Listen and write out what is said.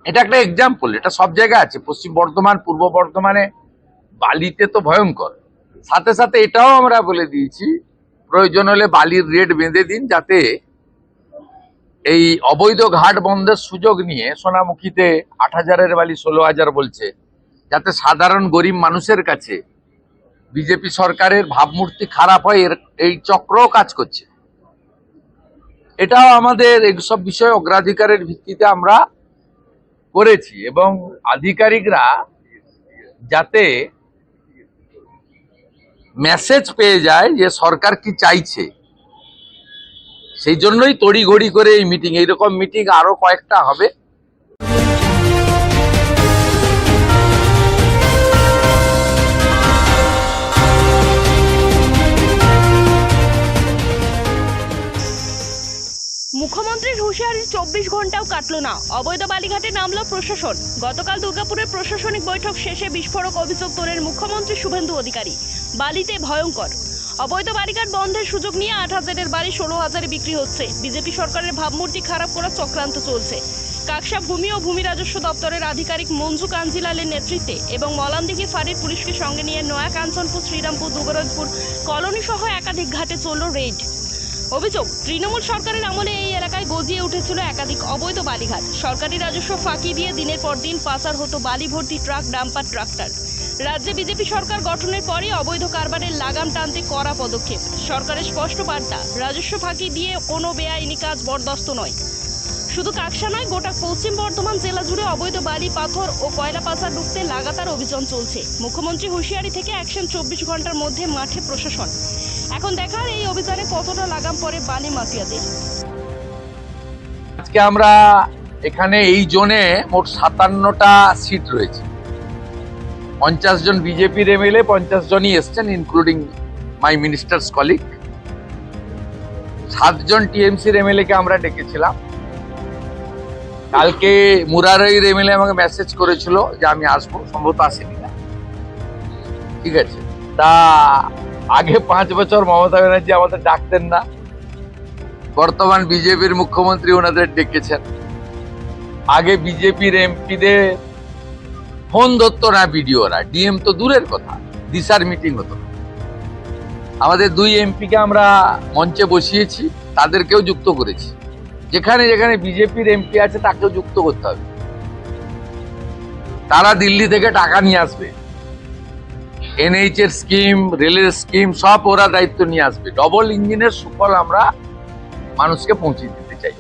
এটা একটা এক্সাম্পল, এটা সব জায়গায় আছে। পশ্চিম বর্ধমান, পূর্ব বর্ধমানে বালিতে তো ভয়ঙ্কর। সাথে সাথে এটাও আমরা বলে দিয়েছি, প্রয়োজন হলে বালির রেট বেঁধে দিন, যাতে এই অবৈধ ঘাট বন্ধের সুযোগ নিয়ে সোনামুখীতে 8,000-এর বালি 16,000 বলছে, যাতে সাধারণ গরিব মানুষের কাছে বিজেপি সরকারের ভাবমূর্তি খারাপ হয়, এই চক্রও কাজ করছে। এটাও আমাদের এইসব বিষয়ে অগ্রাধিকারের ভিত্তিতে আমরা করেছি, এবং আধিকারিকরা যাতে মেসেজ পেয়ে যায় যে সরকার কি চাইছে, সেই জন্যই তড়িঘড়ি করে এই মিটিং। এইরকম মিটিং আরো কয়েকটা হবে। মুখ্যমন্ত্রীর হুঁশিয়ারির 24 ঘন্টাও কাটলো না, অবৈধ বালিঘাটে নামলো প্রশাসন। গতকাল দুর্গাপুরের প্রশাসনিক বৈঠক শেষে বিস্ফোরক অভিযোগ তোলেন মুখ্যমন্ত্রী শুভেন্দু অধিকারী। বালিতে ভয়ঙ্কর অবৈধ বালিঘাট বন্ধের সুযোগ নিয়ে 8,000-এর বাড়ি 16,000-এ বিক্রি হচ্ছে। বিজেপি সরকারের ভাবমূর্তি খারাপ করার চক্রান্ত চলছে। কাকসা ভূমি ও ভূমি রাজস্ব দপ্তরের আধিকারিক মঞ্জু কাঞ্জিলালের নেতৃত্বে এবং মলানদিঘি ফাঁড়ির পুলিশকে সঙ্গে নিয়ে নয়া কাঞ্চনপুর, শ্রীরামপুর, দুবরাজপুর কলোনি সহ একাধিক ঘাটে চলল রেড। অভিযোগ, তৃণমূল সরকারের আমলে এই এলাকায় গজিয়ে উঠেছিল একাধিক অবৈধ বালিঘাট। সরকারি রাজস্ব ফাঁকি দিয়ে দিনের পর দিন পাচার হতো বালি ভর্তি ট্রাক, ডাম্পার, ট্রাক্টর। রাজ্যে বিজেপি সরকার গঠনের পরই অবৈধ কারবারের লাগাম টানতে কড়া পদক্ষেপ। সরকারের স্পষ্ট বার্তা, রাজস্ব ফাঁকি দিয়ে কোনো বেআইনি কাজ বরদাস্ত নয়। শুধু কাকসা নয়, গোটা পশ্চিম বর্ধমান জেলা জুড়ে অবৈধ বালি, পাথর ও কয়লা পাচার রুখতে লাগাতার অভিযান চলছে। মুখ্যমন্ত্রী হুঁশিয়ারি থেকে অ্যাকশন, 24 ঘন্টার মধ্যে মাঠে প্রশাসন। এখন দেখার এই অভিযানে কতটা লাগাম পড়ে বালি মাফিয়াদের। আজকে আমরা এখানে এই জোনে মোট 57টা সিট রয়েছে। 50 জন বিজেপির এমএলএ, 50 জনই এসছেন, ইনক্লুডিং মাই মিনিস্টার্স কলিগ। 7 জন টিএমসির এমএলএ কে আমরা ডেকেছিলাম। কালকে মুরারইর এমএলএ আমাকে মেসেজ করেছিল যে আমি আসবো, সম্ভবত আসেনি না। ঠিক আছে, তা আগে 5 বছর মমতা ব্যানার্জি আমাদের ডাকতেন না, বর্তমান বিজেপির মুখ্যমন্ত্রী ওনাদের ডেকেছেন। আগে বিজেপির এমপিদের ফোন ধরতো না বিডিওরা, ডিএম তো দূরের কথা, দিশার মিটিং হতো। আমাদের 2 এমপিকে আমরা মঞ্চে বসিয়েছি, তাদেরকেও যুক্ত করেছি। যেখানে যেখানে বিজেপির এমপি আছে তাকেও যুক্ত করতে হবে। তারা দিল্লি থেকে টাকা নিয়ে আসবে, এনএইচ এর স্কিম, রেলের স্কিম সব ওরা দায়িত্ব নিয়ে আসবে। ডবল ইঞ্জিনের সুফল আমরা মানুষকে পৌঁছে দিতে চাই।